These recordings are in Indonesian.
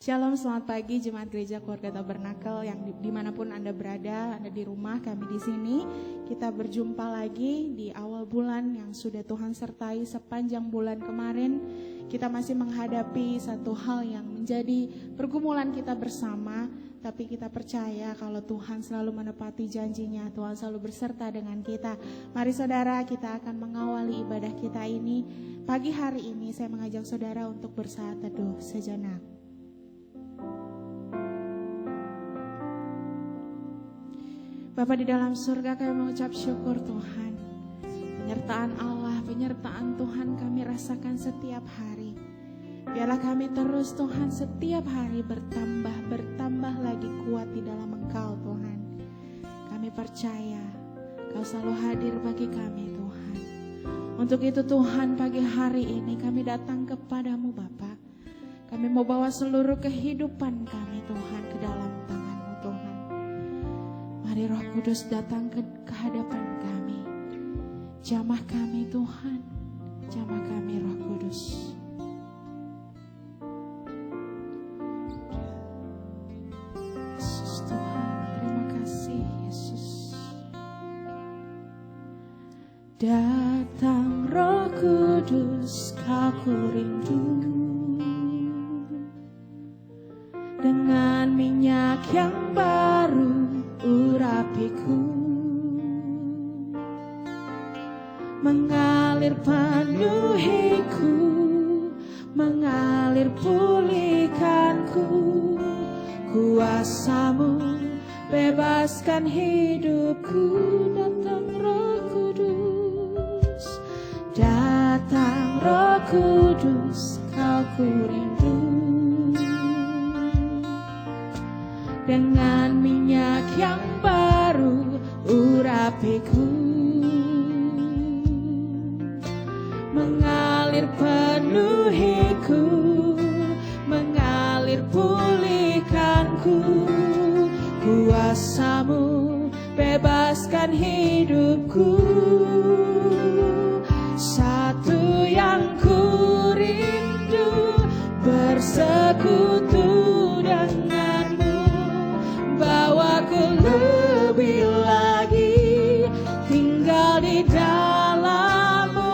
Shalom, selamat pagi Jemaat Gereja Keluarga Tabernakel yang dimanapun Anda berada, Anda di rumah, kami di sini. Kita berjumpa lagi di awal bulan yang sudah Tuhan sertai sepanjang bulan kemarin. Kita masih menghadapi satu hal yang menjadi pergumulan kita bersama, tapi kita percaya kalau Tuhan selalu menepati janjinya, Tuhan selalu berserta dengan kita. Mari saudara, kita akan mengawali ibadah kita ini. Pagi hari ini saya mengajak saudara untuk bersaat teduh sejenak. Bapa di dalam surga, kami mengucap syukur Tuhan. Penyertaan Allah, penyertaan Tuhan kami rasakan setiap hari. Biarlah kami terus Tuhan setiap hari bertambah lagi kuat di dalam Engkau Tuhan. Kami percaya Kau selalu hadir bagi kami Tuhan. Untuk itu Tuhan, pagi hari ini kami datang kepadamu Bapa. Kami mau bawa seluruh kehidupan kami Tuhan ke dalam tangan-Mu Tuhan. Mari Roh Kudus datang ke hadapan kami. Jamah kami Tuhan, jamah kami Roh Kudus. Yesus Tuhan, terima kasih Yesus. Datang Roh Kudus, Kau ku rindu. Dengan minyak yang baru urapiku, mengalir penuhiku, mengalir pulihkanku. Kuasa-Mu bebaskan hidupku. Datang Roh Kudus, datang Roh Kudus, Kau ku rindu. Dengan minyak yang baru urapiku, mengalir penuhiku, mengalir pulihkanku. Kuasa-Mu bebaskan hidupku. Satu yang ku rindu, bersekutu denganmu. Bawaku lebih lagi tinggal di dalam-Mu,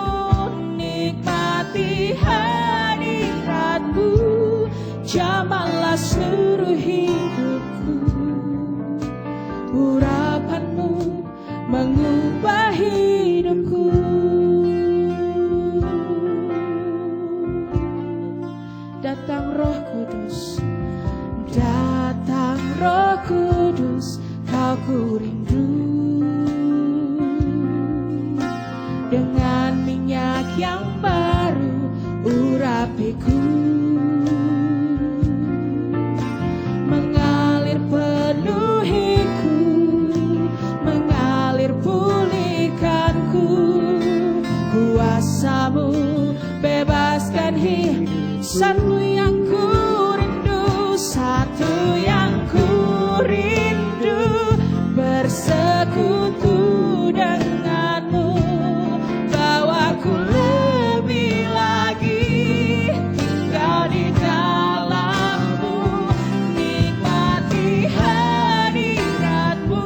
nikmati hadirat-Mu. Jamahlah seluruh hidupku. Urapan-Mu mengubah hidupku. Datang Roh Kudus, datang Roh Kudus, Kau ku rindu. Dengan minyak yang baru urapiku, mengalir penuhiku, mengalir pulihkanku. Kuasa-Mu bebaskan hidup. Satu yang ku rindu, satu yang ku rindu, bersekutu denganmu. Bawaku lebih lagi tinggal di dalam-Mu, nikmati hadirat-Mu.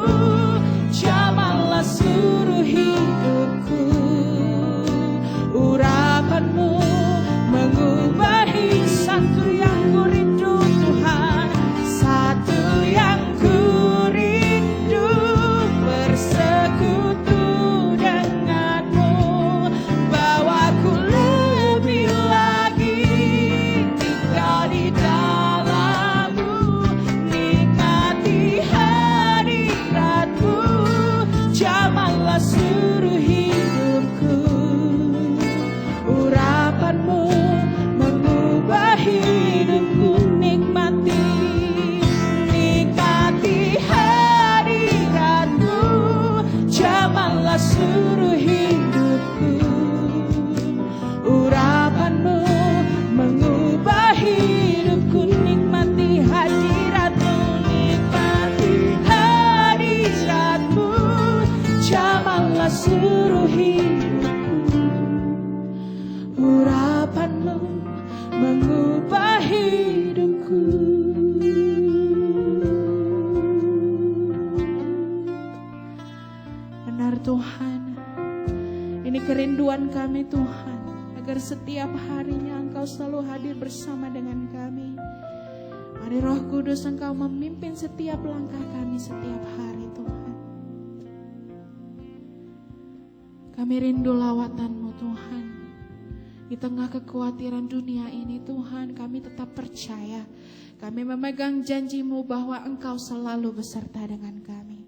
Jamahlah seluruh hidupku. Urapan-Mu mengubah satu yang setiap harinya Engkau selalu hadir bersama dengan kami. Mari Roh Kudus Engkau memimpin setiap langkah kami setiap hari Tuhan. Kami rindu lawatan-Mu Tuhan. Di tengah kekhawatiran dunia ini Tuhan, kami tetap percaya. Kami memegang janji-Mu bahwa Engkau selalu beserta dengan kami.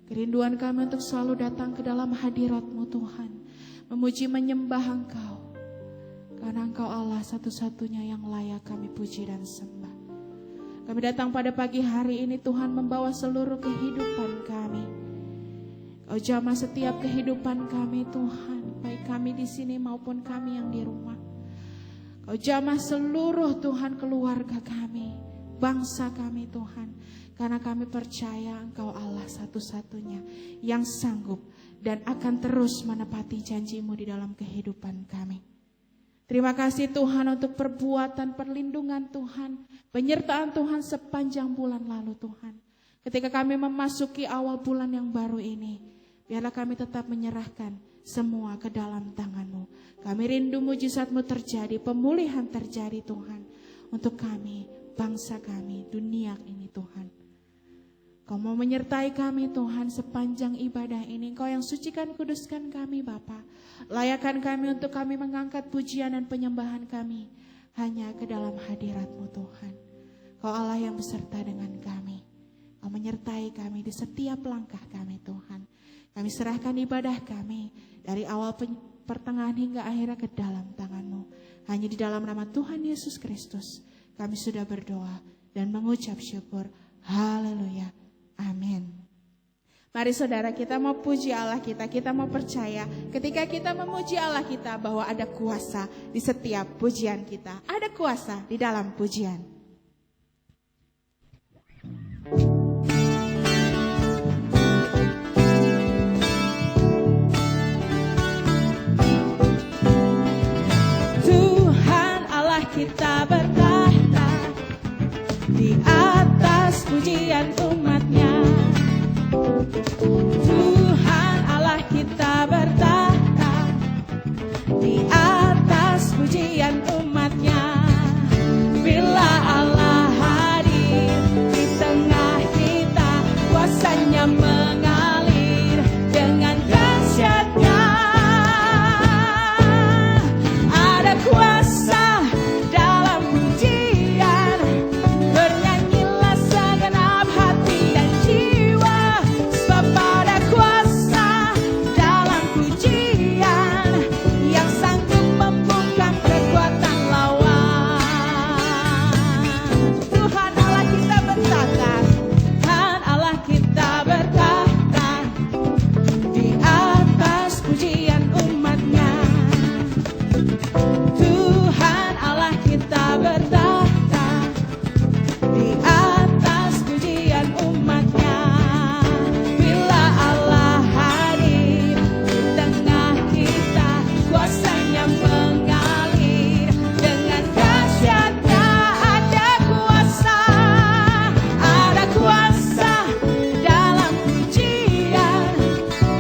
Kerinduan kami untuk selalu datang ke dalam hadirat-Mu Tuhan. Memuji menyembah Engkau. Karena Engkau Allah satu-satunya yang layak kami puji dan sembah. Kami datang pada pagi hari ini Tuhan membawa seluruh kehidupan kami. Kau jamah setiap kehidupan kami Tuhan. Baik kami di sini maupun kami yang di rumah. Kau jamah seluruh Tuhan keluarga kami. Bangsa kami Tuhan. Karena kami percaya Engkau Allah satu-satunya yang sanggup dan akan terus menepati janji-Mu di dalam kehidupan kami. Terima kasih Tuhan untuk perbuatan perlindungan Tuhan, penyertaan Tuhan sepanjang bulan lalu Tuhan. Ketika kami memasuki awal bulan yang baru ini, biarlah kami tetap menyerahkan semua ke dalam tangan-Mu. Kami rindu mujizat-Mu terjadi, pemulihan terjadi Tuhan. Untuk kami, bangsa kami, dunia ini Tuhan. Kau mau menyertai kami Tuhan sepanjang ibadah ini. Engkau yang sucikan kuduskan kami Bapa. Layakan kami untuk kami mengangkat pujian dan penyembahan kami hanya ke dalam hadirat-Mu Tuhan. Kau Allah yang beserta dengan kami. Kau menyertai kami di setiap langkah kami Tuhan. Kami serahkan ibadah kami dari awal pertengahan hingga akhirnya ke dalam tangan-Mu. Hanya di dalam nama Tuhan Yesus Kristus kami sudah berdoa dan mengucap syukur. Haleluya. Amin. Mari saudara, kita mau puji Allah kita mau percaya ketika kita memuji Allah kita bahwa ada kuasa di setiap pujian kita. Ada kuasa di dalam pujian. Tuhan Allah kita bertahta di atas pujian umat-Nya. Tuhan Allah kita bertahta di atas pujian umat-Nya. Bila Allah hadir di tengah kita, kuasanya mengalir dengan dahsyatnya. Ada kuasa dalam pujian, bernyanyilah segenap hati dan jiwa. Sebab ada kuasa dalam pujian yang sanggup membungkam kekuatan lawan. Tuhan Allah kita bertahta, Tuhan Allah kita bertahta di atas pujian umat-Nya. Tuhan Allah kita bertahta di atas pujian umat-Nya. Bila Allah hadir di tengah kita, kuasanya mengalir dengan dahsyatnya. Ada kuasa dalam pujian,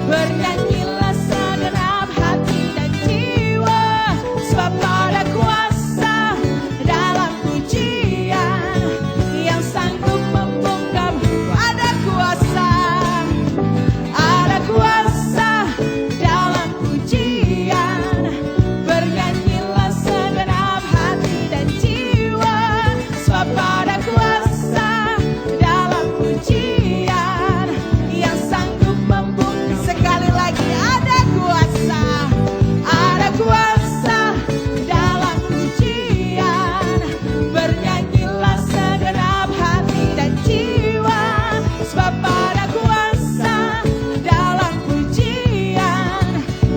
bernyanyilah segenap hati dan jiwa. Sebab ada kuasa dalam pujian yang sanggup membungkam. Ada kuasa dalam pujian, bernyanyilah segenap hati dan jiwa. Sebab ada kuasa dalam pujian yang sanggup membungkam. Sekali lagi, ada kuasa dalam pujian, bernyanyilah segenap hati dan jiwa. Sebab ada kuasa dalam pujian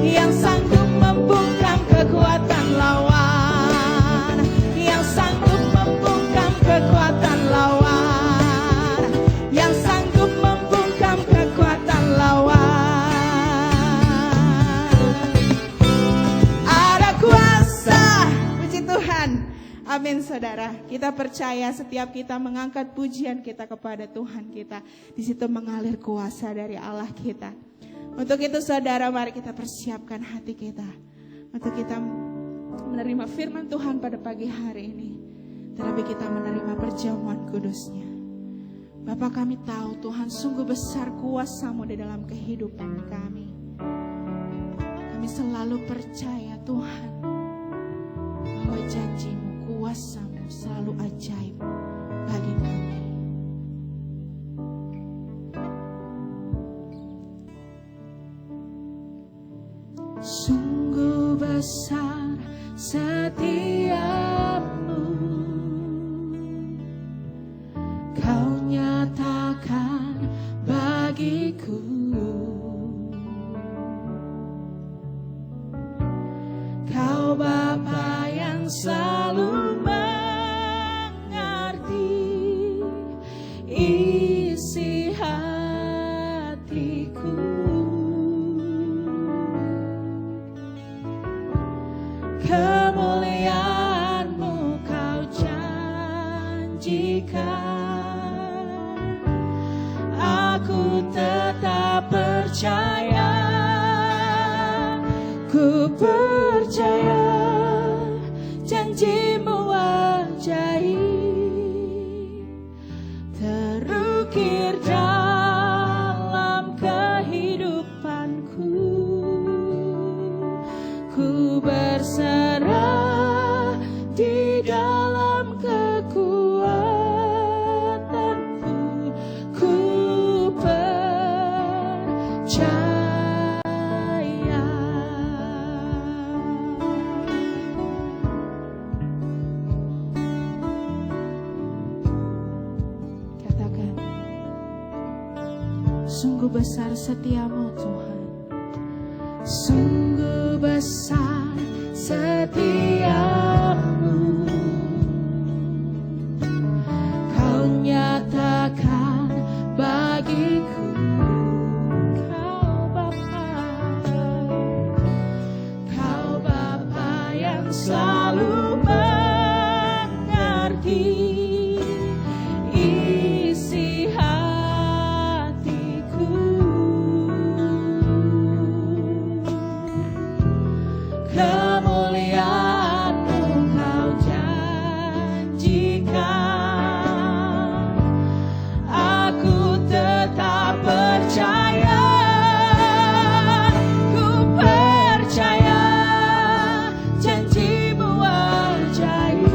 yang sanggup membungkam kekuatan lawan, yang sanggup membungkam kekuatan lawan, yang sanggup membungkam kekuatan lawan. Ada kuasa, puji Tuhan. Amin saudara, kita percaya setiap kita mengangkat pujian kita kepada Tuhan kita, di situ mengalir kuasa dari Allah kita. Untuk itu saudara, mari kita persiapkan hati kita untuk kita menerima firman Tuhan pada pagi hari ini, terlebih kita menerima perjamuan kudusnya. Bapa, kami tahu Tuhan sungguh besar kuasa-Mu di dalam kehidupan kami. Kami selalu percaya Tuhan bahwa janji-Mu, kuasa-Mu selalu ajaib bagi kami. Sungguh besar setiamu, Kau nyatakan bagiku. Kau Bapa yang selalu mengerti isi hatiku. Kemuliaan-Mu Kau janjikan, aku tetap percaya, ku percaya janji-Mu ajaib, terukir dalam kehidupanku. Ku berserah di dalam kekuatanku, ku percaya. Katakan, sungguh besar setiamu Tuhan, sungguh besar setiamu, Kau nyatakan bagiku. Kau Bapa yang selalu mengerti isi hatiku. Kemuliaan-Mu Kau janjikan, aku tetap percaya, ku percaya janji-Mu ajaib,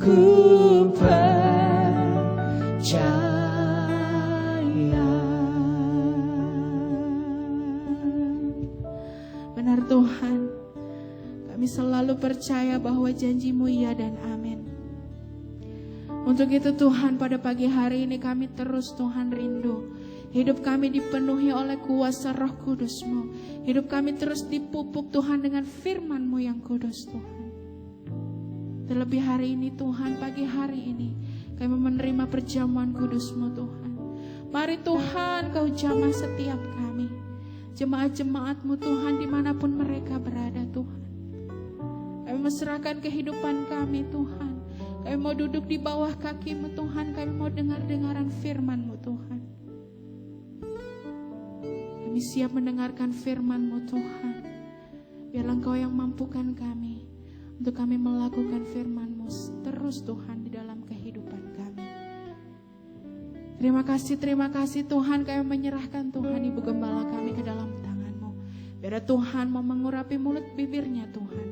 ku percaya. Benar Tuhan, kami selalu percaya bahwa janji-Mu ya dan amin. Untuk itu Tuhan, pada pagi hari ini kami terus Tuhan rindu. Hidup kami dipenuhi oleh kuasa Roh Kudus-Mu. Hidup kami terus dipupuk Tuhan dengan firman-Mu yang kudus Tuhan. Terlebih hari ini Tuhan, pagi hari ini kami menerima perjamuan kudus-Mu Tuhan. Mari Tuhan Kau jamah setiap kami. Jemaat-jemaat-Mu Tuhan dimanapun mereka berada Tuhan. Kami menyerahkan kehidupan kami Tuhan. Kami mau duduk di bawah kaki-Mu Tuhan. Kami mau dengar-dengaran firman-Mu Tuhan. Kami siap mendengarkan firman-Mu Tuhan. Biarlah Engkau yang mampukan kami untuk kami melakukan firman-Mu terus Tuhan di dalam kehidupan kami. Terima kasih Tuhan, kami menyerahkan Tuhan Ibu Gembala kami ke dalam tangan-Mu. Biar Tuhan mau mengurapi mulut bibirnya Tuhan,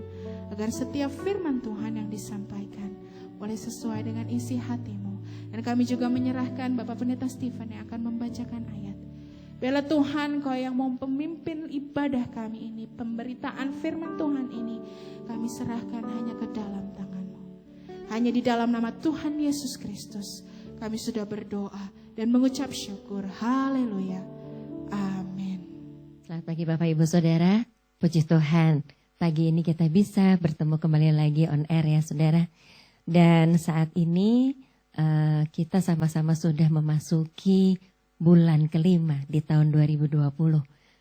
agar setiap firman Tuhan yang disampaikan boleh sesuai dengan isi hati-Mu. Dan kami juga menyerahkan Bapak Pendeta Stephen yang akan membacakan ayat. Biarlah Tuhan Kau yang mau pemimpin ibadah kami ini, pemberitaan firman Tuhan ini, kami serahkan hanya ke dalam tangan-Mu. Hanya di dalam nama Tuhan Yesus Kristus kami sudah berdoa dan mengucap syukur. Haleluya. Amin. Selamat pagi Bapak Ibu Saudara. Puji Tuhan, pagi ini kita bisa bertemu kembali lagi on air ya Saudara. Dan saat ini kita sama-sama sudah memasuki bulan kelima di tahun 2020.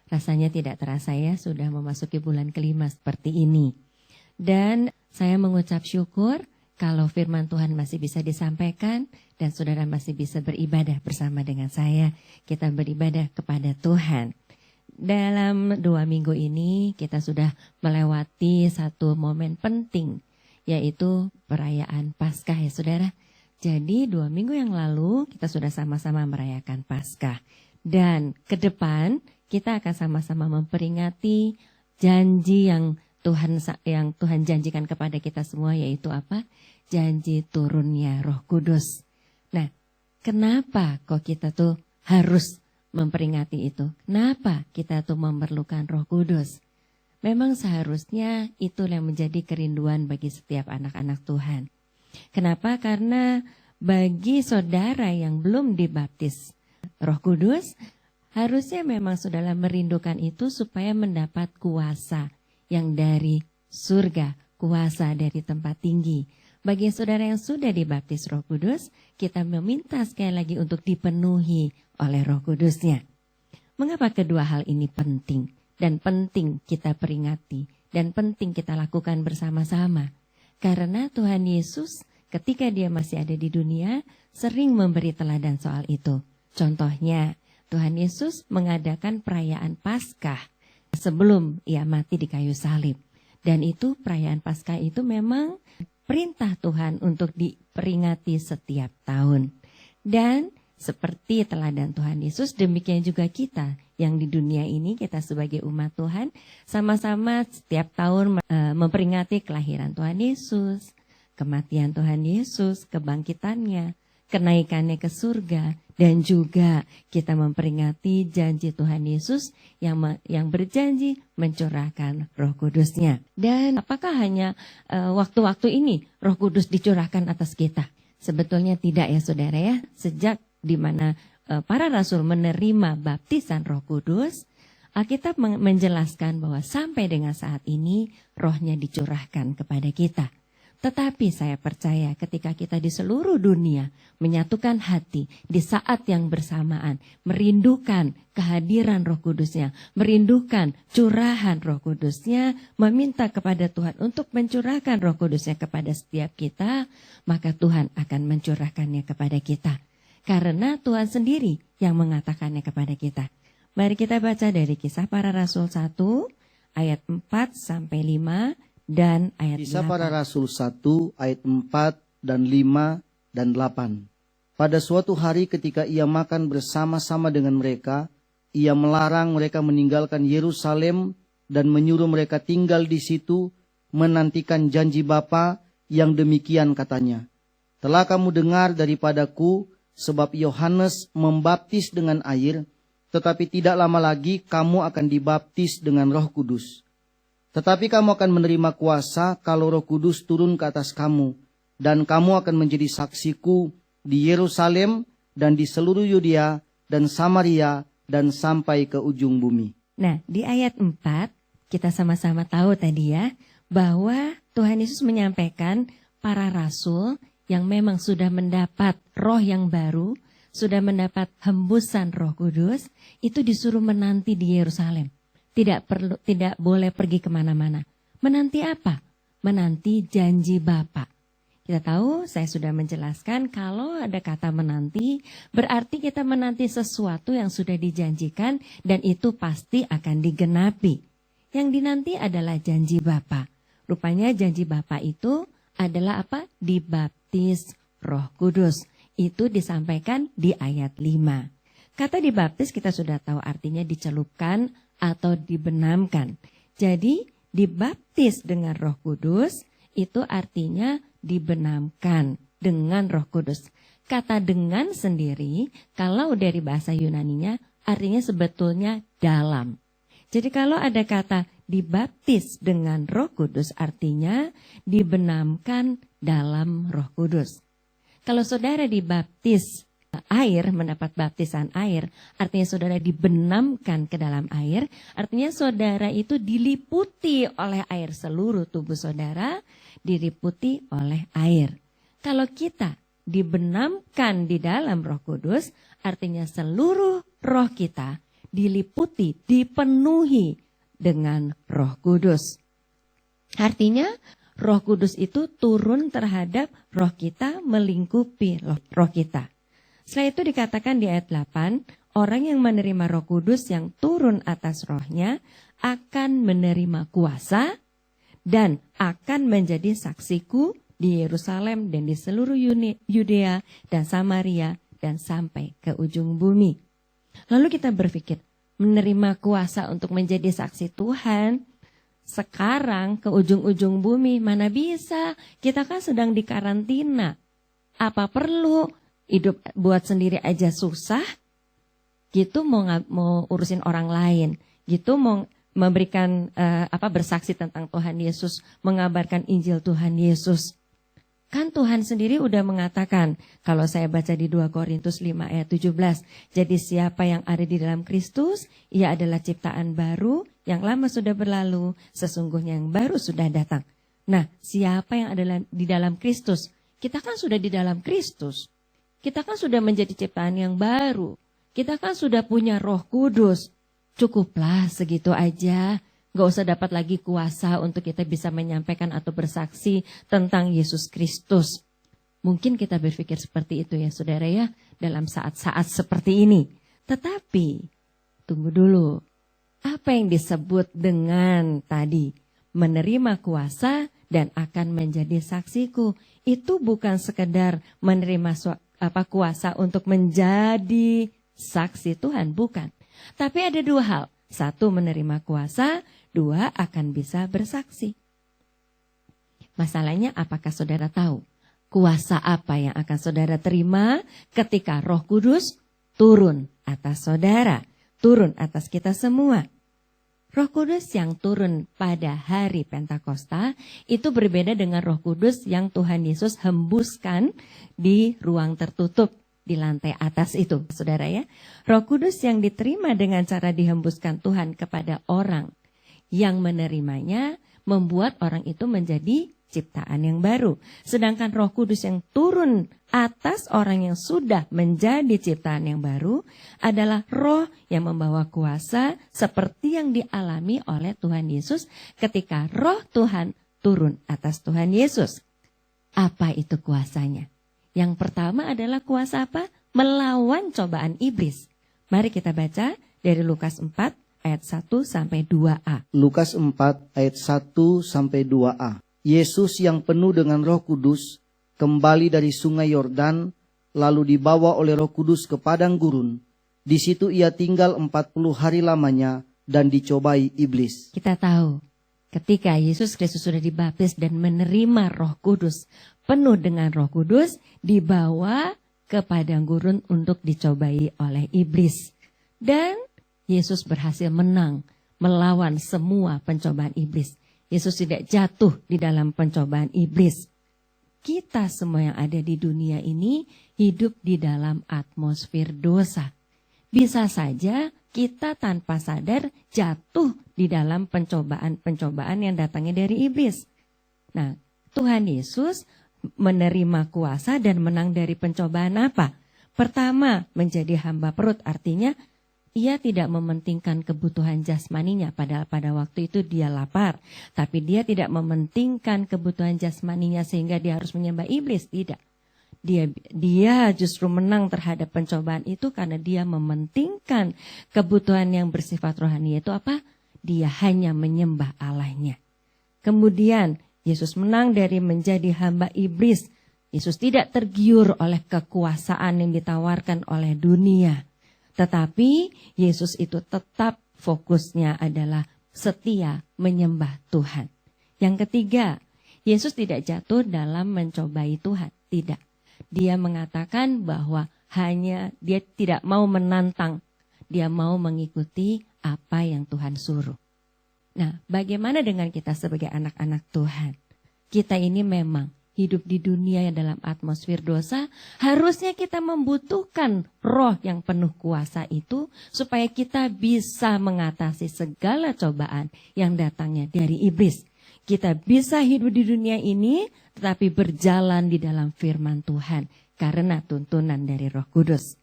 Rasanya tidak terasa ya, sudah memasuki bulan kelima seperti ini. Dan saya mengucap syukur kalau firman Tuhan masih bisa disampaikan dan saudara masih bisa beribadah bersama dengan saya. Kita beribadah kepada Tuhan. Dalam 2 minggu ini kita sudah melewati satu momen penting, yaitu perayaan Paskah ya saudara. Jadi 2 minggu yang lalu kita sudah sama-sama merayakan Paskah. Dan ke depan kita akan sama-sama memperingati janji yang Tuhan janjikan kepada kita semua, yaitu apa? Janji turunnya Roh Kudus. Nah, kenapa kok kita tuh harus memperingati itu? Kenapa kita tuh memerlukan Roh Kudus? Memang seharusnya itu yang menjadi kerinduan bagi setiap anak-anak Tuhan. Kenapa? Karena bagi saudara yang belum dibaptis Roh Kudus, harusnya memang saudara merindukan itu supaya mendapat kuasa yang dari surga, kuasa dari tempat tinggi. Bagi saudara yang sudah dibaptis Roh Kudus, kita meminta sekali lagi untuk dipenuhi oleh Roh Kudusnya. Mengapa kedua hal ini penting? Dan penting kita peringati, dan penting kita lakukan bersama-sama. Karena Tuhan Yesus ketika dia masih ada di dunia sering memberi teladan soal itu. Contohnya Tuhan Yesus mengadakan perayaan Paskah sebelum ia mati di kayu salib. Dan itu perayaan Paskah itu memang perintah Tuhan untuk diperingati setiap tahun. Dan seperti teladan Tuhan Yesus, demikian juga kita yang di dunia ini, kita sebagai umat Tuhan, sama-sama setiap tahun memperingati kelahiran Tuhan Yesus, kematian Tuhan Yesus, kebangkitannya, kenaikannya ke surga, dan juga kita memperingati janji Tuhan Yesus yang berjanji mencurahkan Roh Kudusnya. Dan apakah hanya waktu-waktu ini Roh Kudus dicurahkan atas kita? Sebetulnya tidak ya saudara ya. Sejak di mana para rasul menerima baptisan Roh Kudus, Alkitab menjelaskan bahwa sampai dengan saat ini rohnya dicurahkan kepada kita. Tetapi saya percaya ketika kita di seluruh dunia menyatukan hati di saat yang bersamaan, merindukan kehadiran Roh Kudusnya, merindukan curahan Roh Kudusnya, meminta kepada Tuhan untuk mencurahkan Roh Kudusnya kepada setiap kita, maka Tuhan akan mencurahkannya kepada kita. Karena Tuhan sendiri yang mengatakannya kepada kita. Mari kita baca dari Kisah Para Rasul 1 ayat 4-5 dan ayat 8. Kisah Para Rasul 1 ayat 4 dan 5 dan 8. Pada suatu hari ketika ia makan bersama-sama dengan mereka, ia melarang mereka meninggalkan Yerusalem dan menyuruh mereka tinggal di situ menantikan janji Bapa yang demikian katanya. Telah kamu dengar daripadaku, sebab Yohanes membaptis dengan air, tetapi tidak lama lagi kamu akan dibaptis dengan Roh Kudus. Tetapi kamu akan menerima kuasa kalau Roh Kudus turun ke atas kamu, dan kamu akan menjadi saksiku di Yerusalem dan di seluruh Yudea dan Samaria dan sampai ke ujung bumi. Nah, di ayat 4 kita sama-sama tahu tadi ya, bahwa Tuhan Yesus menyampaikan para rasul yang memang sudah mendapat roh yang baru, sudah mendapat hembusan Roh Kudus, itu disuruh menanti di Yerusalem. Tidak boleh pergi kemana-mana. Menanti apa? Menanti janji Bapa. Kita tahu, saya sudah menjelaskan kalau ada kata menanti, berarti kita menanti sesuatu yang sudah dijanjikan dan itu pasti akan digenapi. Yang dinanti adalah janji Bapa. Rupanya janji Bapa itu adalah apa? Dibaptis Roh Kudus. Itu disampaikan di ayat 5. Kata dibaptis kita sudah tahu artinya dicelupkan atau dibenamkan. Jadi dibaptis dengan Roh Kudus itu artinya dibenamkan dengan Roh Kudus. Kata dengan sendiri kalau dari bahasa Yunaninya artinya sebetulnya dalam. Jadi kalau ada kata dibaptis dengan Roh Kudus artinya dibenamkan dalam Roh Kudus. Kalau saudara dibaptis air, mendapat baptisan air, artinya saudara dibenamkan ke dalam air, artinya saudara itu diliputi oleh air, seluruh tubuh saudara diliputi oleh air. Kalau kita dibenamkan di dalam Roh Kudus, artinya seluruh roh kita diliputi, dipenuhi dengan Roh Kudus. Artinya Roh Kudus itu turun terhadap roh kita, melingkupi roh kita. Setelah itu dikatakan di ayat 8, orang yang menerima Roh Kudus yang turun atas rohnya akan menerima kuasa dan akan menjadi saksiku di Yerusalem dan di seluruh Yudea dan Samaria dan sampai ke ujung bumi. Lalu kita berpikir, menerima kuasa untuk menjadi saksi Tuhan sekarang ke ujung-ujung bumi, mana bisa? Kita kan sedang di karantina. Apa perlu? Hidup buat sendiri aja susah, gitu mau urusin orang lain, gitu mau memberikan bersaksi tentang Tuhan Yesus, mengabarkan Injil Tuhan Yesus. Kan Tuhan sendiri udah mengatakan, kalau saya baca di 2 Korintus 5 ayat 17, jadi siapa yang ada di dalam Kristus, ia adalah ciptaan baru, yang lama sudah berlalu, sesungguhnya yang baru sudah datang. Nah, siapa yang ada di dalam Kristus? Kita kan sudah di dalam Kristus. Kita kan sudah menjadi ciptaan yang baru. Kita kan sudah punya Roh Kudus. Cukuplah segitu aja. Gak usah dapat lagi kuasa untuk kita bisa menyampaikan atau bersaksi tentang Yesus Kristus. Mungkin kita berpikir seperti itu ya saudara ya, dalam saat-saat seperti ini. Tetapi, tunggu dulu. Apa yang disebut dengan tadi? Menerima kuasa dan akan menjadi saksiku. Itu bukan sekedar menerima kuasa untuk menjadi saksi Tuhan, bukan. Tapi ada dua hal. Satu, menerima kuasa. Dua, akan bisa bersaksi. Masalahnya apakah saudara tahu? Kuasa apa yang akan saudara terima ketika Roh Kudus turun atas saudara? Turun atas kita semua. Roh Kudus yang turun pada hari Pentakosta itu berbeda dengan Roh Kudus yang Tuhan Yesus hembuskan di ruang tertutup di lantai atas itu, saudara ya. Roh Kudus yang diterima dengan cara dihembuskan Tuhan kepada orang yang menerimanya membuat orang itu menjadi ciptaan yang baru. Sedangkan Roh Kudus yang turun atas orang yang sudah menjadi ciptaan yang baru adalah roh yang membawa kuasa seperti yang dialami oleh Tuhan Yesus ketika roh Tuhan turun atas Tuhan Yesus. Apa itu kuasanya? Yang pertama adalah kuasa apa? Melawan cobaan iblis. Mari kita baca dari Lukas 4 ayat 1 sampai 2a. Lukas 4 ayat 1 sampai 2a. Yesus yang penuh dengan Roh Kudus kembali dari sungai Yordan, lalu dibawa oleh Roh Kudus ke padang gurun. Di situ ia tinggal 40 hari lamanya dan dicobai iblis. Kita tahu Ketika Yesus Kristus sudah dibaptis dan menerima Roh Kudus, penuh dengan Roh Kudus, dibawa ke padang gurun untuk dicobai oleh iblis. Dan Yesus berhasil menang, melawan semua pencobaan iblis. Yesus tidak jatuh di dalam pencobaan iblis. Kita semua yang ada di dunia ini hidup di dalam atmosfer dosa. Bisa saja kita tanpa sadar jatuh di dalam pencobaan-pencobaan yang datangnya dari iblis. Nah, Tuhan Yesus menerima kuasa dan menang dari pencobaan apa? Pertama, menjadi hamba perut, artinya ia tidak mementingkan kebutuhan jasmaninya, padahal pada waktu itu dia lapar. Tapi dia tidak mementingkan kebutuhan jasmaninya sehingga dia harus menyembah iblis, tidak. Dia justru menang terhadap pencobaan itu karena dia mementingkan kebutuhan yang bersifat rohani, yaitu apa? Dia hanya menyembah Allahnya. Kemudian Yesus menang dari menjadi hamba iblis. Yesus tidak tergiur oleh kekuasaan yang ditawarkan oleh dunia. Tetapi Yesus itu tetap fokusnya adalah setia menyembah Tuhan. Yang ketiga, Yesus tidak jatuh dalam mencobai Tuhan. Tidak. Dia mengatakan bahwa hanya dia tidak mau menantang. Dia mau mengikuti apa yang Tuhan suruh. Nah, bagaimana dengan kita sebagai anak-anak Tuhan? Kita ini memang hidup di dunia yang dalam atmosfer dosa. Harusnya kita membutuhkan roh yang penuh kuasa itu supaya kita bisa mengatasi segala cobaan yang datangnya dari iblis. Kita bisa hidup di dunia ini tetapi berjalan di dalam firman Tuhan karena tuntunan dari Roh Kudus.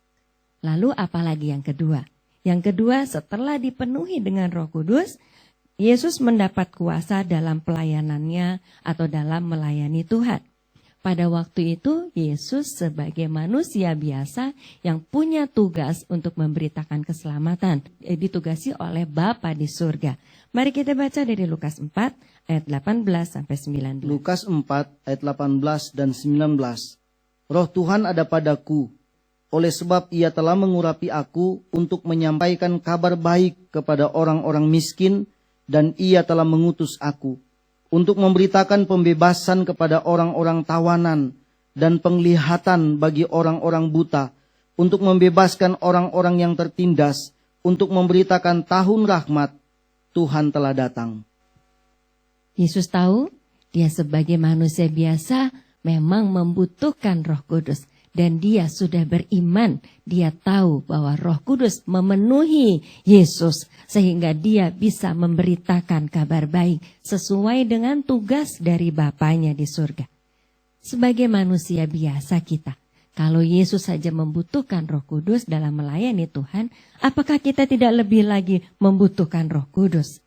Lalu apalagi yang kedua? Yang kedua, setelah dipenuhi dengan Roh Kudus, Yesus mendapat kuasa dalam pelayanannya atau dalam melayani Tuhan. Pada waktu itu, Yesus sebagai manusia biasa yang punya tugas untuk memberitakan keselamatan, ditugasi oleh Bapa di surga. Mari kita baca dari Lukas 4 ayat 18 sampai 19. Lukas 4 ayat 18 dan 19. Roh Tuhan ada padaku, oleh sebab ia telah mengurapi aku untuk menyampaikan kabar baik kepada orang-orang miskin, dan ia telah mengutus aku untuk memberitakan pembebasan kepada orang-orang tawanan dan penglihatan bagi orang-orang buta, untuk membebaskan orang-orang yang tertindas, untuk memberitakan tahun rahmat Tuhan telah datang. Yesus tahu dia sebagai manusia biasa memang membutuhkan Roh Kudus. Dan dia sudah beriman, dia tahu bahwa Roh Kudus memenuhi Yesus sehingga dia bisa memberitakan kabar baik sesuai dengan tugas dari Bapanya di surga. Sebagai manusia biasa kita, kalau Yesus saja membutuhkan Roh Kudus dalam melayani Tuhan, apakah kita tidak lebih lagi membutuhkan Roh Kudus?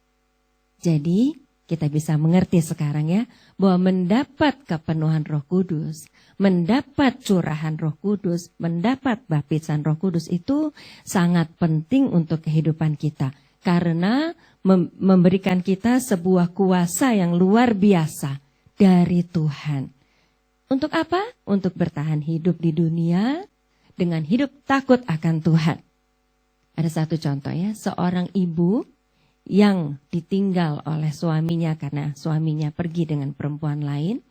Jadi, kita bisa mengerti sekarang ya, bahwa mendapat kepenuhan Roh Kudus, mendapat curahan Roh Kudus, mendapat baptisan Roh Kudus itu sangat penting untuk kehidupan kita. Karena memberikan kita sebuah kuasa yang luar biasa dari Tuhan. Untuk apa? Untuk bertahan hidup di dunia dengan hidup takut akan Tuhan. Ada satu contoh ya, seorang ibu yang ditinggal oleh suaminya karena suaminya pergi dengan perempuan lain,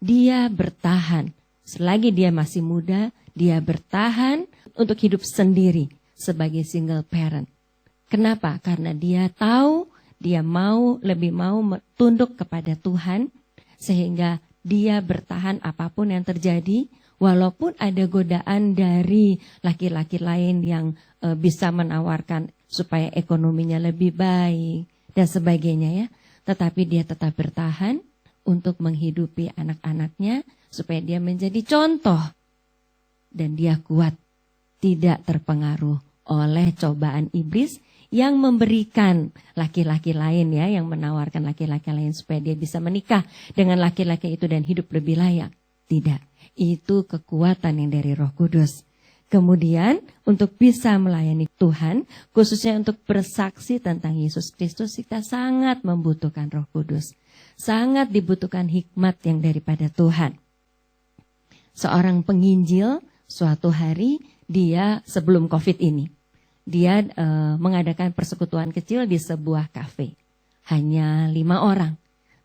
dia bertahan. Selagi dia masih muda, dia bertahan untuk hidup sendiri sebagai single parent. Kenapa? Karena dia tahu, dia lebih mau tunduk kepada Tuhan, sehingga dia bertahan apapun yang terjadi, walaupun ada godaan dari laki-laki lain yang bisa menawarkan supaya ekonominya lebih baik dan sebagainya ya. Tetapi dia tetap bertahan untuk menghidupi anak-anaknya supaya dia menjadi contoh. Dan dia kuat, tidak terpengaruh oleh cobaan iblis yang memberikan laki-laki lain ya, yang menawarkan laki-laki lain supaya dia bisa menikah dengan laki-laki itu dan hidup lebih layak. Tidak, itu kekuatan yang dari Roh Kudus. Kemudian untuk bisa melayani Tuhan, khususnya untuk bersaksi tentang Yesus Kristus, kita sangat membutuhkan Roh Kudus. Sangat dibutuhkan hikmat yang daripada Tuhan. Seorang penginjil suatu hari, dia sebelum COVID ini, dia mengadakan persekutuan kecil di sebuah kafe. hanya 5 orang.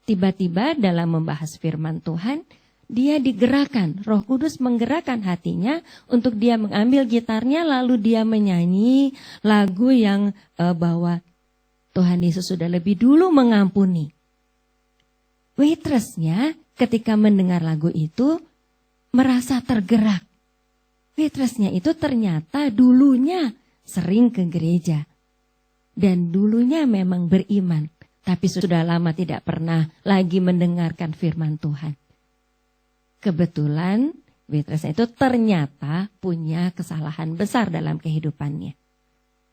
Tiba-tiba dalam membahas firman Tuhan, dia digerakkan, Roh Kudus menggerakkan hatinya untuk dia mengambil gitarnya lalu dia menyanyi lagu yang bahwa Tuhan Yesus sudah lebih dulu mengampuni. Waitressnya ketika mendengar lagu itu merasa tergerak. Waitressnya itu ternyata dulunya sering ke gereja. Dan dulunya memang beriman. Tapi sudah lama tidak pernah lagi mendengarkan firman Tuhan. Kebetulan waitressnya itu ternyata punya kesalahan besar dalam kehidupannya.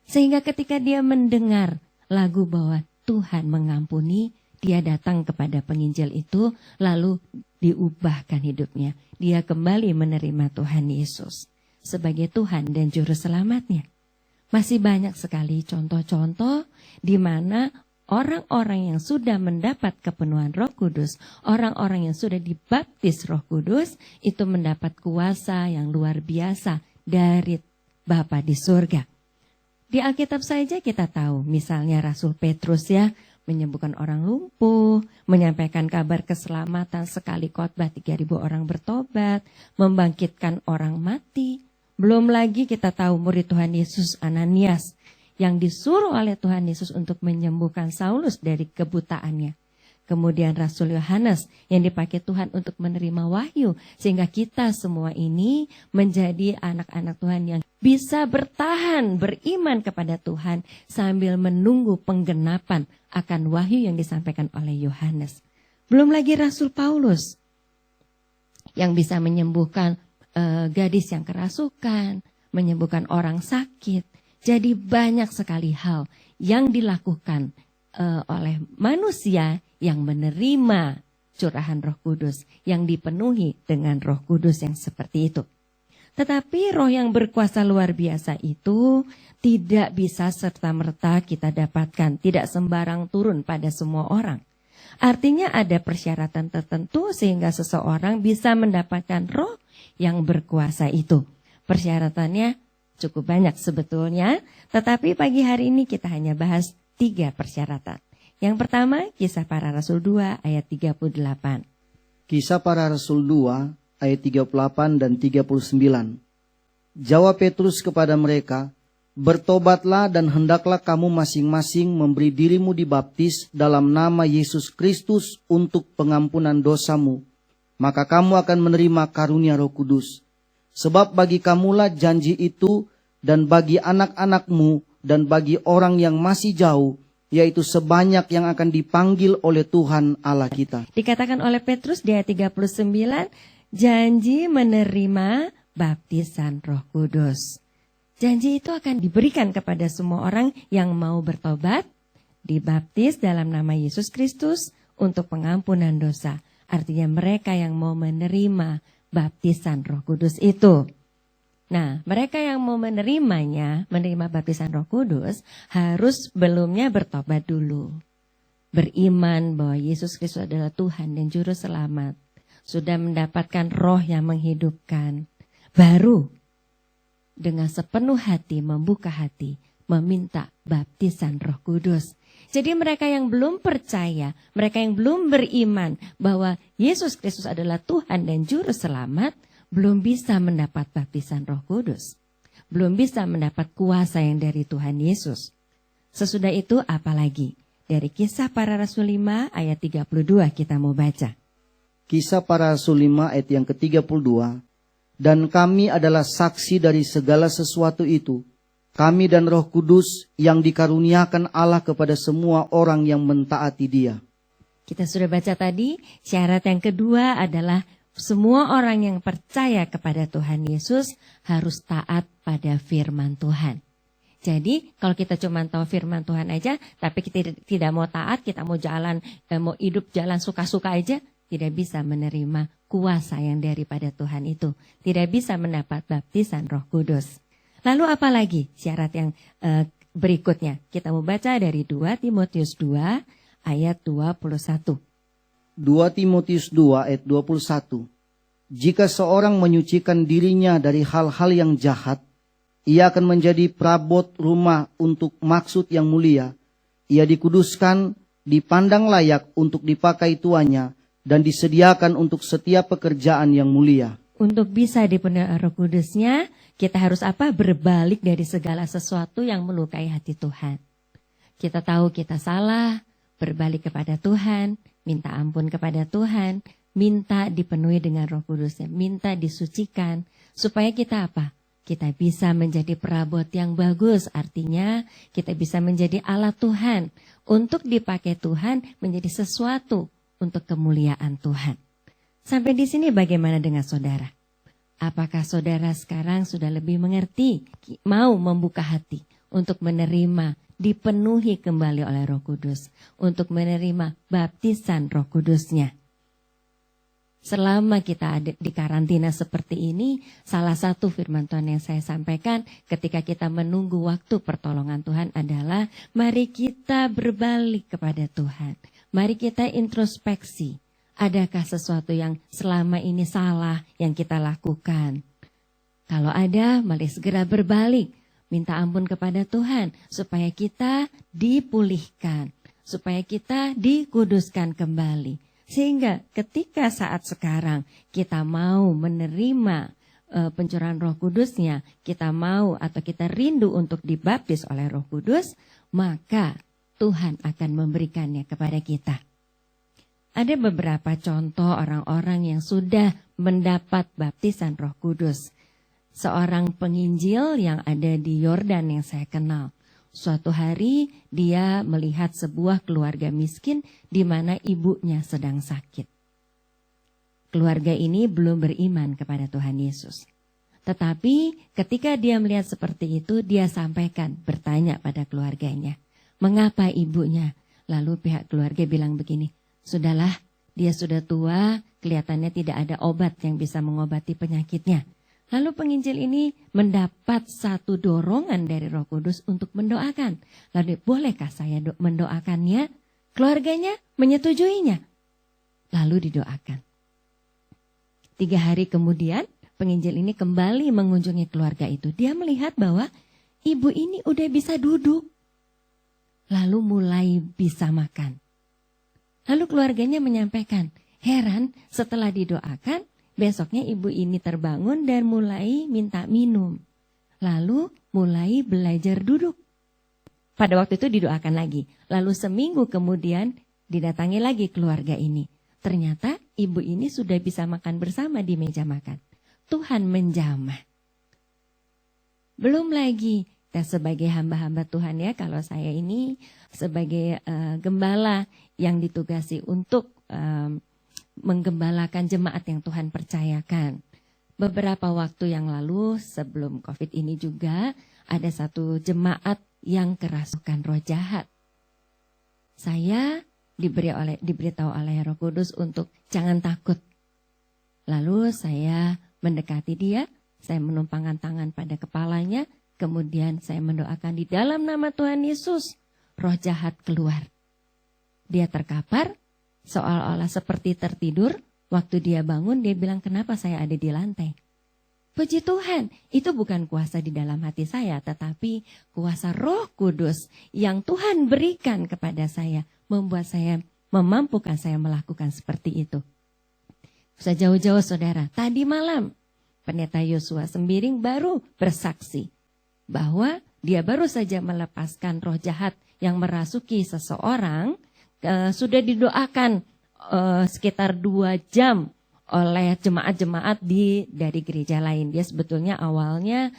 Sehingga ketika dia mendengar lagu bahwa Tuhan mengampuni, dia datang kepada penginjil itu lalu diubahkan hidupnya. Dia kembali menerima Tuhan Yesus sebagai Tuhan dan Juru Selamatnya. Masih banyak sekali contoh-contoh di mana orang-orang yang sudah mendapat kepenuhan Roh Kudus, orang-orang yang sudah dibaptis Roh Kudus, itu mendapat kuasa yang luar biasa dari Bapa di surga. Di Alkitab saja kita tahu, misalnya Rasul Petrus ya, menyembuhkan orang lumpuh, menyampaikan kabar keselamatan sekali khotbah 3.000 orang bertobat, membangkitkan orang mati. Belum lagi kita tahu murid Tuhan Yesus Ananias, yang disuruh oleh Tuhan Yesus untuk menyembuhkan Saulus dari kebutaannya. Kemudian Rasul Yohanes yang dipakai Tuhan untuk menerima wahyu. Sehingga kita semua ini menjadi anak-anak Tuhan yang bisa bertahan, beriman kepada Tuhan sambil menunggu penggenapan akan wahyu yang disampaikan oleh Yohanes. Belum lagi Rasul Paulus yang bisa menyembuhkan gadis yang kerasukan, menyembuhkan orang sakit. Jadi banyak sekali hal yang dilakukan oleh manusia yang menerima curahan Roh Kudus, yang dipenuhi dengan Roh Kudus yang seperti itu. Tetapi roh yang berkuasa luar biasa itu tidak bisa serta-merta kita dapatkan, tidak sembarang turun pada semua orang. Artinya ada persyaratan tertentu sehingga seseorang bisa mendapatkan roh yang berkuasa itu. Persyaratannya cukup banyak sebetulnya, tetapi pagi hari ini kita hanya bahas 3 persyaratan. Yang pertama, Kisah Para Rasul 2 ayat 38. Kisah Para Rasul 2 ayat 38 dan 39. Jawab Petrus kepada mereka, "Bertobatlah dan hendaklah kamu masing-masing memberi dirimu dibaptis dalam nama Yesus Kristus untuk pengampunan dosamu. Maka kamu akan menerima karunia Roh Kudus. Sebab bagi kamulah janji itu dan bagi anak-anakmu dan bagi orang yang masih jauh, yaitu sebanyak yang akan dipanggil oleh Tuhan Allah kita." Dikatakan oleh Petrus di ayat 39, janji menerima baptisan Roh Kudus. Janji itu akan diberikan kepada semua orang yang mau bertobat, dibaptis dalam nama Yesus Kristus untuk pengampunan dosa. Artinya mereka yang mau menerima baptisan Roh Kudus itu. Nah, mereka yang mau menerima baptisan Roh Kudus harus belumnya bertobat dulu. Beriman bahwa Yesus Kristus adalah Tuhan dan Juru Selamat. Sudah mendapatkan roh yang menghidupkan. Baru dengan sepenuh hati membuka hati, meminta baptisan Roh Kudus. Jadi mereka yang belum percaya, mereka yang belum beriman bahwa Yesus Kristus adalah Tuhan dan Juru Selamat, belum bisa mendapat baptisan Roh Kudus. Belum bisa mendapat kuasa yang dari Tuhan Yesus. Sesudah itu apalagi? Dari Kisah Para Rasul 5 ayat 32 kita mau baca. Kisah Para Rasul 5 ayat yang ke-32. Dan kami adalah saksi dari segala sesuatu itu. Kami dan Roh Kudus yang dikaruniakan Allah kepada semua orang yang mentaati Dia. Kita sudah baca tadi, syarat yang kedua adalah semua orang yang percaya kepada Tuhan Yesus harus taat pada firman Tuhan. Jadi kalau kita cuma tahu firman Tuhan aja, tapi kita tidak mau taat, kita mau jalan, mau hidup jalan suka-suka aja, tidak bisa menerima kuasa yang daripada Tuhan itu. Tidak bisa mendapat baptisan Roh Kudus. Lalu apa lagi syarat yang berikutnya? Kita mau baca dari 2 Timotius 2 ayat 21. 2 Timotius 2 ayat 21. Jika seorang menyucikan dirinya dari hal-hal yang jahat, ia akan menjadi perabot rumah untuk maksud yang mulia. Ia dikuduskan dipandang layak untuk dipakai tuannya, dan disediakan untuk setiap pekerjaan yang mulia. Untuk bisa dipenuhi Roh Kudusnya, kita harus apa? Berbalik dari segala sesuatu yang melukai hati Tuhan. Kita tahu kita salah, berbalik kepada Tuhan, minta ampun kepada Tuhan, minta dipenuhi dengan Roh Kudusnya, minta disucikan, supaya kita apa? Kita bisa menjadi perabot yang bagus, artinya kita bisa menjadi alat Tuhan, untuk dipakai Tuhan menjadi sesuatu untuk kemuliaan Tuhan. Sampai di sini bagaimana dengan saudara? Apakah saudara sekarang sudah lebih mengerti, mau membuka hati untuk menerima, dipenuhi kembali oleh Roh Kudus, untuk menerima baptisan Roh Kudusnya? Selama kita ada di karantina seperti ini, salah satu firman Tuhan yang saya sampaikan ketika kita menunggu waktu pertolongan Tuhan adalah mari kita berbalik kepada Tuhan. Mari kita introspeksi. Adakah sesuatu yang selama ini salah yang kita lakukan? Kalau ada, mari segera berbalik. Minta ampun kepada Tuhan supaya kita dipulihkan. Supaya kita dikuduskan kembali. Sehingga ketika saat sekarang kita mau menerima pencurahan Roh Kudusnya, kita mau atau kita rindu untuk dibaptis oleh Roh Kudus, maka Tuhan akan memberikannya kepada kita. Ada beberapa contoh orang-orang yang sudah mendapat baptisan Roh Kudus. Seorang penginjil yang ada di Yordan yang saya kenal. Suatu hari dia melihat sebuah keluarga miskin di mana ibunya sedang sakit. Keluarga ini belum beriman kepada Tuhan Yesus. Tetapi ketika dia melihat seperti itu, dia sampaikan, bertanya pada keluarganya, mengapa ibunya? Lalu pihak keluarga bilang begini, sudahlah, dia sudah tua, kelihatannya tidak ada obat yang bisa mengobati penyakitnya. Lalu penginjil ini mendapat satu dorongan dari Roh Kudus untuk mendoakan. Lalu, bolehkah saya mendoakannya? Keluarganya menyetujuinya. Lalu didoakan. 3 hari kemudian, penginjil ini kembali mengunjungi keluarga itu. Dia melihat bahwa ibu ini udah bisa duduk. Lalu mulai bisa makan. Lalu keluarganya menyampaikan, heran setelah didoakan, besoknya ibu ini terbangun dan mulai minta minum. Lalu mulai belajar duduk. Pada waktu itu didoakan lagi. Lalu seminggu kemudian didatangi lagi keluarga ini. Ternyata ibu ini sudah bisa makan bersama di meja makan. Tuhan menjamah. Belum lagi kita sebagai hamba-hamba Tuhan ya, kalau saya ini sebagai gembala yang ditugasi untuk menggembalakan jemaat yang Tuhan percayakan. Beberapa waktu yang lalu sebelum COVID ini juga ada satu jemaat yang kerasukan roh jahat. Saya diberitahu oleh Roh Kudus untuk jangan takut. Lalu saya mendekati dia, saya menumpangkan tangan pada kepalanya, kemudian saya mendoakan di dalam nama Tuhan Yesus, roh jahat keluar. Dia terkapar, seolah-olah seperti tertidur. Waktu dia bangun, dia bilang, kenapa saya ada di lantai? Puji Tuhan, itu bukan kuasa di dalam hati saya, tetapi kuasa Roh Kudus yang Tuhan berikan kepada saya, membuat saya, memampukan saya melakukan seperti itu. Bisa jauh-jauh saudara, tadi malam Pendeta Yosua Sembiring baru bersaksi bahwa dia baru saja melepaskan roh jahat yang merasuki seseorang, sudah didoakan sekitar 2 jam oleh jemaat-jemaat dari gereja lain. Dia sebetulnya awalnya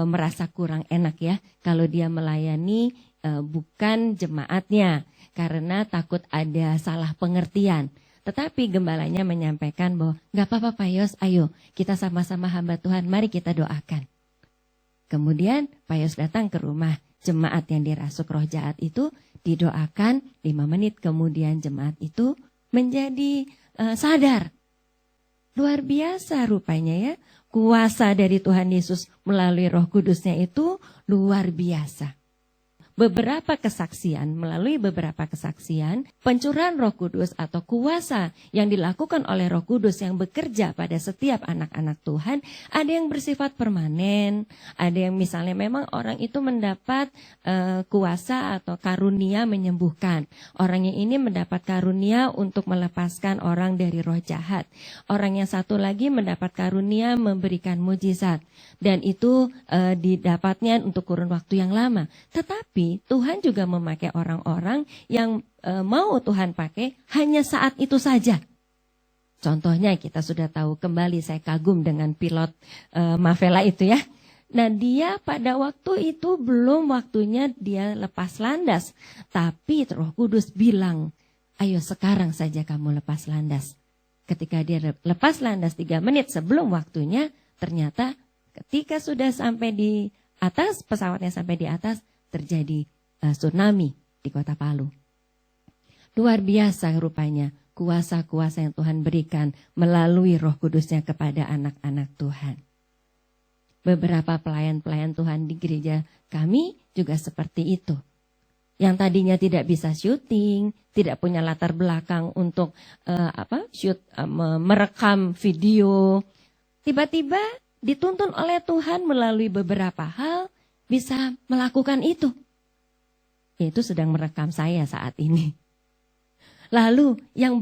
merasa kurang enak ya kalau dia melayani bukan jemaatnya karena takut ada salah pengertian. Tetapi gembalanya menyampaikan bahwa gak apa-apa Pak Yos, ayo kita sama-sama hamba Tuhan, mari kita doakan. Kemudian Pak Yos datang ke rumah jemaat yang dirasuk roh jahat itu, didoakan 5 menit kemudian jemaat itu menjadi sadar. Luar biasa rupanya ya, kuasa dari Tuhan Yesus melalui Roh Kudusnya itu luar biasa. melalui beberapa kesaksian, pencurahan Roh Kudus atau kuasa yang dilakukan oleh Roh Kudus yang bekerja pada setiap anak-anak Tuhan, ada yang bersifat permanen, ada yang misalnya memang orang itu mendapat kuasa atau karunia menyembuhkan. Orang yang ini mendapat karunia untuk melepaskan orang dari roh jahat. Orang yang satu lagi mendapat karunia memberikan mujizat. Dan itu didapatnya untuk kurun waktu yang lama. Tetapi Tuhan juga memakai orang-orang yang mau Tuhan pakai hanya saat itu saja. Contohnya kita sudah tahu, kembali saya kagum dengan pilot Mavela itu ya. Nah dia pada waktu itu belum waktunya dia lepas landas. Tapi Roh Kudus bilang, ayo sekarang saja kamu lepas landas. Ketika dia lepas landas 3 menit sebelum waktunya, ternyata ketika sudah sampai di atas, pesawatnya sampai di atas, terjadi tsunami di kota Palu. Luar biasa rupanya kuasa-kuasa yang Tuhan berikan melalui Roh Kudusnya kepada anak-anak Tuhan. Beberapa pelayan-pelayan Tuhan di gereja kami juga seperti itu. Yang tadinya tidak bisa syuting, tidak punya latar belakang untuk merekam video, tiba-tiba dituntun oleh Tuhan melalui beberapa hal bisa melakukan itu. Yaitu sedang merekam saya saat ini. Lalu yang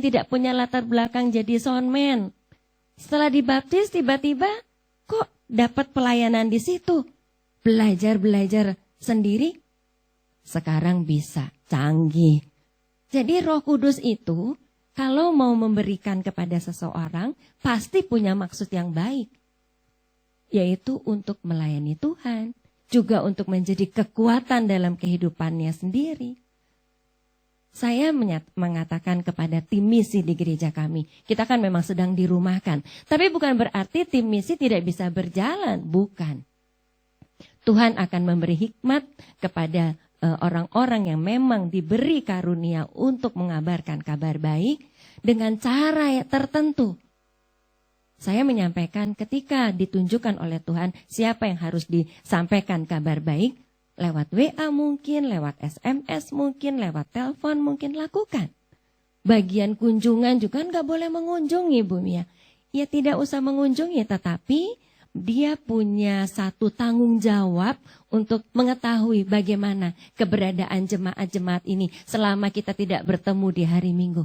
tidak punya latar belakang jadi soundman. Setelah dibaptis tiba-tiba kok dapat pelayanan di situ. Belajar sendiri. Sekarang bisa, canggih. Jadi Roh Kudus itu kalau mau memberikan kepada seseorang pasti punya maksud yang baik. Yaitu untuk melayani Tuhan. Juga untuk menjadi kekuatan dalam kehidupannya sendiri. Saya mengatakan kepada tim misi di gereja kami, kita kan memang sedang dirumahkan. Tapi bukan berarti tim misi tidak bisa berjalan, bukan. Tuhan akan memberi hikmat kepada orang-orang yang memang diberi karunia untuk mengabarkan kabar baik dengan cara yang tertentu. Saya menyampaikan ketika ditunjukkan oleh Tuhan siapa yang harus disampaikan kabar baik, lewat WA mungkin, lewat SMS mungkin, lewat telepon mungkin, lakukan. Bagian kunjungan juga nggak boleh mengunjungi Bu Mia. Ya tidak usah mengunjungi, tetapi dia punya satu tanggung jawab untuk mengetahui bagaimana keberadaan jemaat-jemaat ini selama kita tidak bertemu di hari Minggu.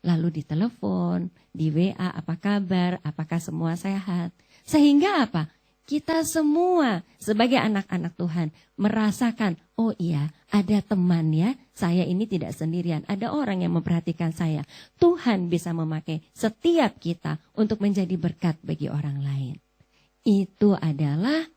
Lalu ditelepon, di WA, apa kabar, apakah semua sehat. Sehingga apa? Kita semua sebagai anak-anak Tuhan merasakan, oh iya ada teman ya, saya ini tidak sendirian. Ada orang yang memperhatikan saya. Tuhan bisa memakai setiap kita untuk menjadi berkat bagi orang lain. Itu adalah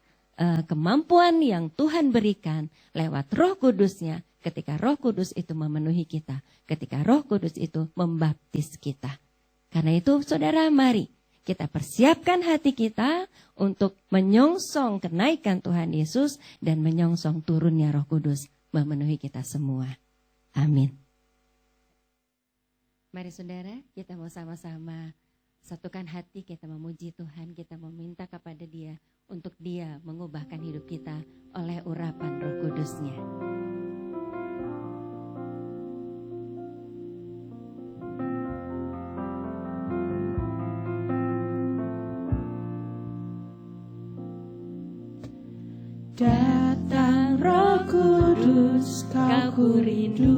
kemampuan yang Tuhan berikan lewat Roh Kudusnya. Ketika Roh Kudus itu memenuhi kita, ketika Roh Kudus itu membaptis kita. Karena itu saudara, mari kita persiapkan hati kita untuk menyongsong kenaikan Tuhan Yesus dan menyongsong turunnya Roh Kudus memenuhi kita semua. Amin. Mari saudara, kita mau sama-sama satukan hati, kita memuji Tuhan, kita meminta kepada Dia untuk Dia mengubahkan hidup kita oleh urapan Roh Kudusnya. Datang Roh Kudus, kau ku rindu,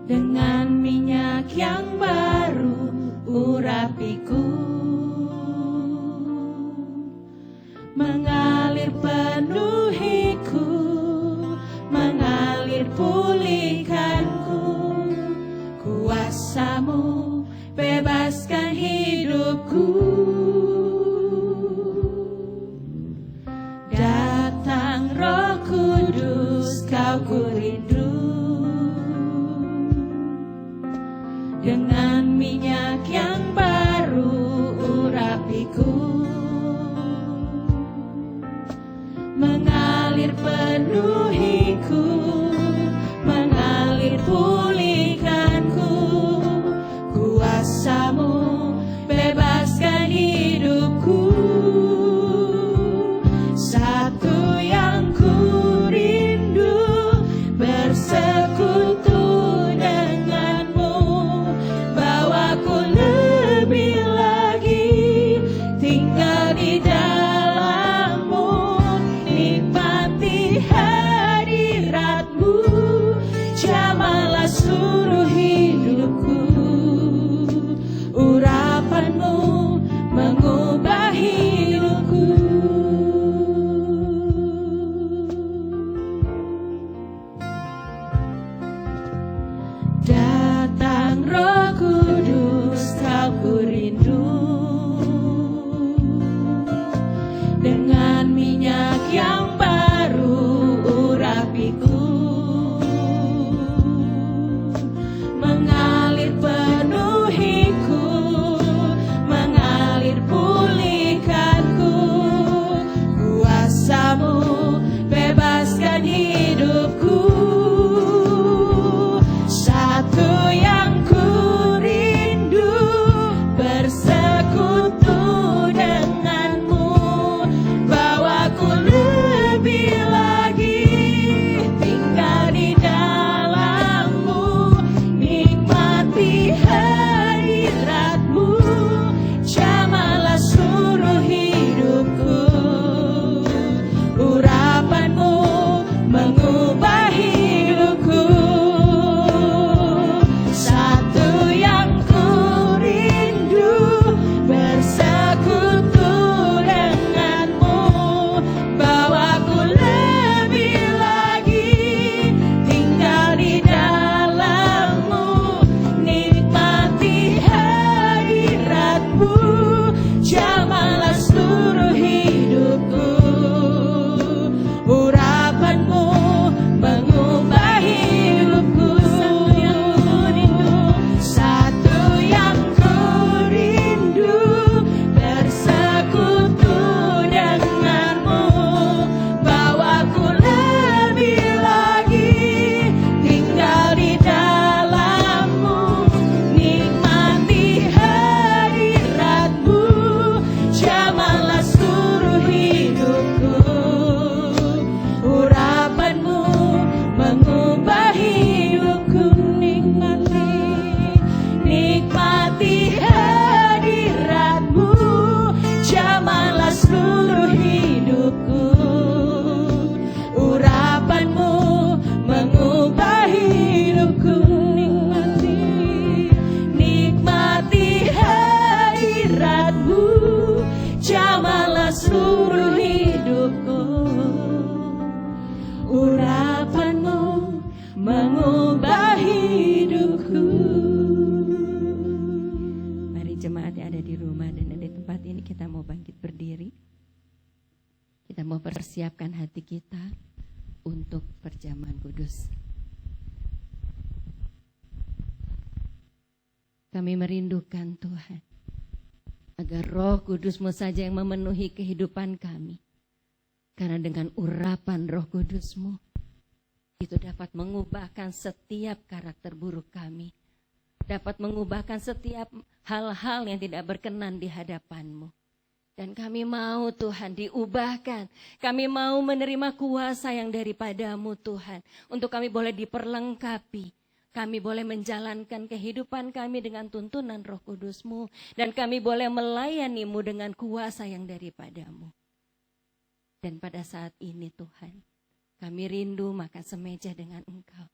dengan minyak yang baru urapiku, mengalir penuhiku, mengalir pulihkanku, kuasa-Mu bebaskan hidupku. Kau ku rindu, dengan minyak yang baru urapiku, mengalir penuhiku, mengalir pulihkanku, kuasa-Mu bebaskan hidupku. hadiratmu, jamahlah seluruh hidupku. Urapanmu mengubah hidupku. Satu yang ku rindu, bersekutu denganmu. Bawaku lebih lagi tinggal di dalammu, nikmati hadiratmu, jamahlah seluruh hidupku. Urapanmu mengubah hidupku, nikmati hadiratmu, jamahlah seluruh hidupku. Urapanmu mengubah hidupku, nikmati hadiratmu, jamahlah seluruh hidupku. Urapanmu mengubah hidupku. Mari jemaat yang ada di rumah dan ada di tempat ini, kita mau bangkit berdiri. Kita mau persiapkan hati kita untuk perjamuan kudus. Kami merindukan Tuhan, agar Roh Kudus-Mu saja yang memenuhi kehidupan kami. Karena dengan urapan Roh Kudus-Mu, itu dapat mengubahkan setiap karakter buruk kami. Dapat mengubahkan setiap hal-hal yang tidak berkenan di hadapan-Mu. Dan kami mau Tuhan diubahkan. Kami mau menerima kuasa yang daripada-Mu Tuhan. Untuk kami boleh diperlengkapi. Kami boleh menjalankan kehidupan kami dengan tuntunan Roh Kudus-Mu. Dan kami boleh melayani-Mu dengan kuasa yang daripada-Mu. Dan pada saat ini Tuhan, kami rindu makan semeja dengan Engkau.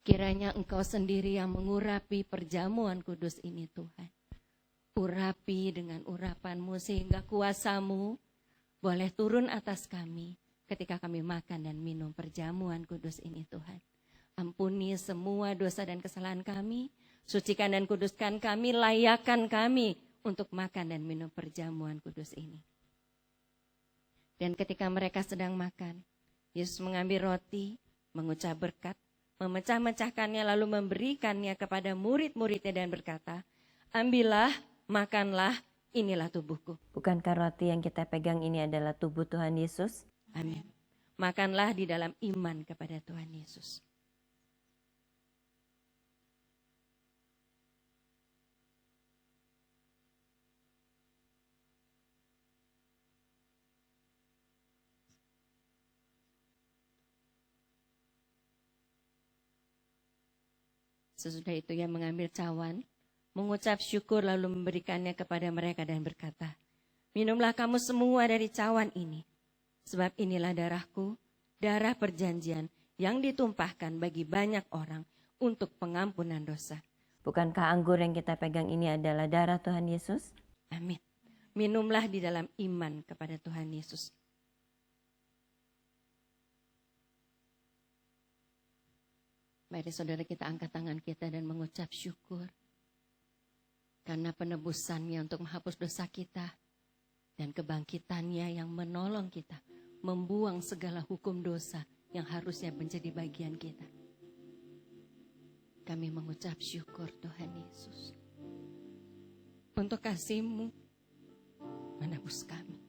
Kiranya Engkau sendiri yang mengurapi perjamuan kudus ini Tuhan. Urapi dengan urapan-Mu sehingga kuasa-Mu boleh turun atas kami ketika kami makan dan minum perjamuan kudus ini Tuhan. Ampuni semua dosa dan kesalahan kami, sucikan dan kuduskan kami, layakkan kami untuk makan dan minum perjamuan kudus ini. Dan ketika mereka sedang makan, Yesus mengambil roti, mengucap berkat, memecah-mecahkannya lalu memberikannya kepada murid-muridnya dan berkata, ambillah, makanlah, inilah tubuhku. Bukankah roti yang kita pegang ini adalah tubuh Tuhan Yesus? Amin. Makanlah di dalam iman kepada Tuhan Yesus. Sesudah itu ia mengambil cawan, mengucap syukur lalu memberikannya kepada mereka dan berkata, minumlah kamu semua dari cawan ini, sebab inilah darahku, darah perjanjian yang ditumpahkan bagi banyak orang untuk pengampunan dosa. Bukankah anggur yang kita pegang ini adalah darah Tuhan Yesus? Amin. Minumlah di dalam iman kepada Tuhan Yesus. Mari saudara kita angkat tangan kita dan mengucap syukur. Karena penebusannya untuk menghapus dosa kita. Dan kebangkitannya yang menolong kita. Membuang segala hukum dosa yang harusnya menjadi bagian kita. Kami mengucap syukur Tuhan Yesus. Untuk kasih-Mu menebus kami.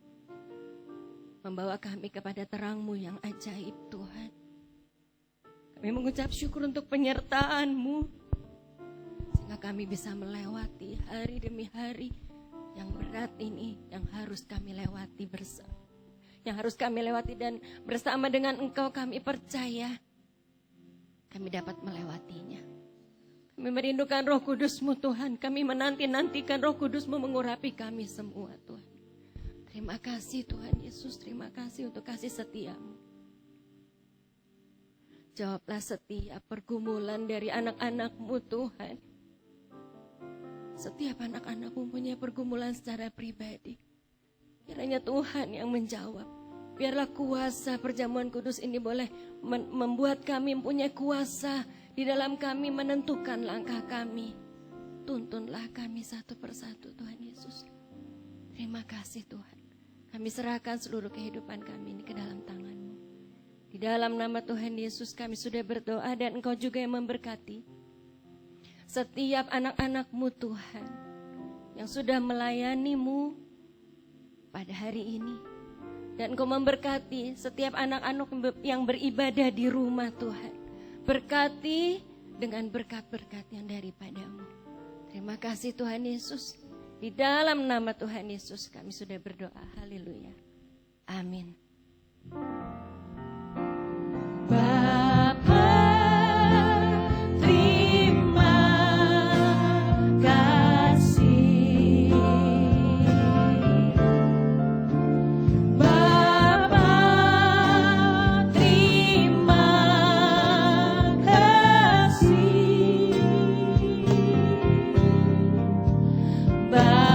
Membawa kami kepada terang-Mu yang ajaib Tuhan. Kami mengucap syukur untuk penyertaan-Mu. Sehingga kami bisa melewati hari demi hari yang berat ini. Yang harus kami lewati bersama. Yang harus kami lewati dan bersama dengan Engkau kami percaya. Kami dapat melewatinya. Kami merindukan Roh Kudus-Mu Tuhan. Kami menanti-nantikan Roh Kudus-Mu mengurapi kami semua Tuhan. Terima kasih Tuhan Yesus. Terima kasih untuk kasih setia-Mu. Jawablah setiap pergumulan dari anak-anak-Mu Tuhan. Setiap anak-anak-Mu punya pergumulan secara pribadi. Kiranya Tuhan yang menjawab. Biarlah kuasa perjamuan kudus ini boleh membuat kami mempunyai kuasa di dalam kami menentukan langkah kami. Tuntunlah kami satu persatu Tuhan Yesus. Terima kasih Tuhan. Kami serahkan seluruh kehidupan kami ini ke dalam tangan-Mu. Di dalam nama Tuhan Yesus kami sudah berdoa dan Engkau juga yang memberkati setiap anak-anak-Mu Tuhan yang sudah melayani-Mu pada hari ini. Dan Engkau memberkati setiap anak-anak yang beribadah di rumah Tuhan. Berkati dengan berkat-berkat yang daripada-Mu. Terima kasih Tuhan Yesus. Di dalam nama Tuhan Yesus kami sudah berdoa. Haleluya. Amin. Bapa, terima kasih. Bapa, terima kasih. Bapa,